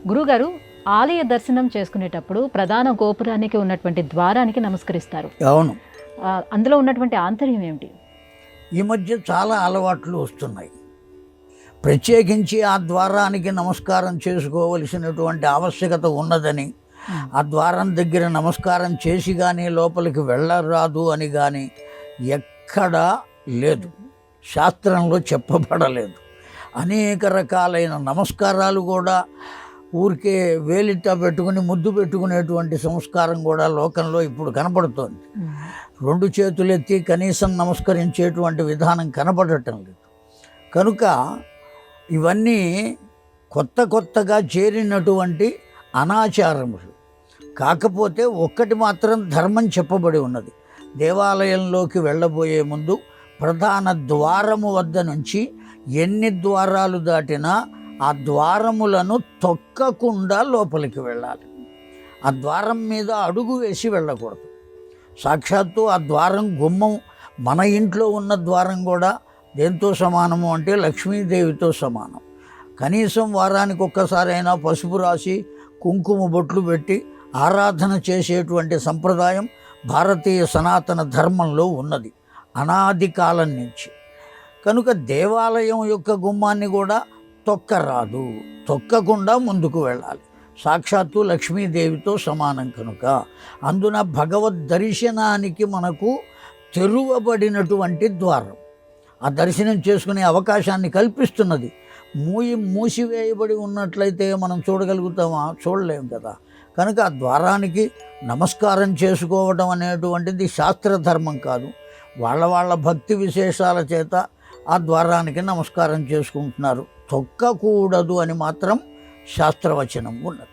గురుగారు, ఆలయ దర్శనం చేసుకునేటప్పుడు ప్రధాన గోపురానికి ఉన్నటువంటి ద్వారానికి నమస్కరిస్తారు. అవును. అందులో ఉన్నటువంటి ఆంతర్యం ఏమిటి? ఈ మధ్య చాలా అలవాట్లు వస్తున్నాయి. ప్రత్యేకించి ఆ ద్వారానికి నమస్కారం చేసుకోవలసినటువంటి ఆవశ్యకత ఉన్నదని, ఆ ద్వారం దగ్గర నమస్కారం చేసి కానీ లోపలికి వెళ్ళరాదు అని కానీ ఎక్కడా లేదు, శాస్త్రంలో చెప్పబడలేదు. అనేక రకాలైన నమస్కారాలు కూడా ఊరికే వేలిట పెట్టుకుని ముద్దు పెట్టుకునేటువంటి సంస్కారం కూడా లోకంలో ఇప్పుడు కనపడుతోంది. 2 చేతులెత్తి కనీసం నమస్కరించేటువంటి విధానం కనపడటం లేదు. కనుక ఇవన్నీ కొత్తగా చేరినటువంటి అనాచారములు. కాకపోతే ఒక్కటి మాత్రం ధర్మం చెప్పబడి ఉన్నది. దేవాలయంలోకి వెళ్ళబోయే ముందు ప్రధాన ద్వారము వద్ద నుంచి ఎన్ని ద్వారాలు దాటినా ఆ ద్వారములను తొక్కకుండా లోపలికి వెళ్ళాలి. ఆ ద్వారం మీద అడుగు వేసి వెళ్ళకూడదు. సాక్షాత్తు ఆ ద్వారం గుమ్మం మన ఇంట్లో ఉన్న ద్వారం కూడా దేంతో సమానము అంటే లక్ష్మీదేవితో సమానం. కనీసం వారానికి ఒక్కసారైనా పసుపు రాసి కుంకుమ బొట్లు పెట్టి ఆరాధన చేసేటువంటి సంప్రదాయం భారతీయ సనాతన ధర్మంలో ఉన్నది అనాది కాలం నుంచి. కనుక దేవాలయం యొక్క గుమ్మాన్ని కూడా తొక్కరాదు, తొక్కకుండా ముందుకు వెళ్ళాలి. సాక్షాత్తు లక్ష్మీదేవితో సమానం కనుక అందున భగవద్ దర్శనానికి మనకు తెరువబడినటువంటి ద్వారం ఆ దర్శనం చేసుకునే అవకాశాన్ని కల్పిస్తున్నది. మూసివేయబడి ఉన్నట్లయితే మనం చూడగలుగుతామా? చూడలేము కదా. కనుక ఆ ద్వారానికి నమస్కారం చేసుకోవడం అనేటువంటిది శాస్త్రధర్మం కాదు. వాళ్ళ భక్తి విశేషాల చేత ఆ ద్వారానికి నమస్కారం చేసుకుంటున్నారు. తొక్కకూడదు అని మాత్రం శాస్త్రవచనం ఉన్నది.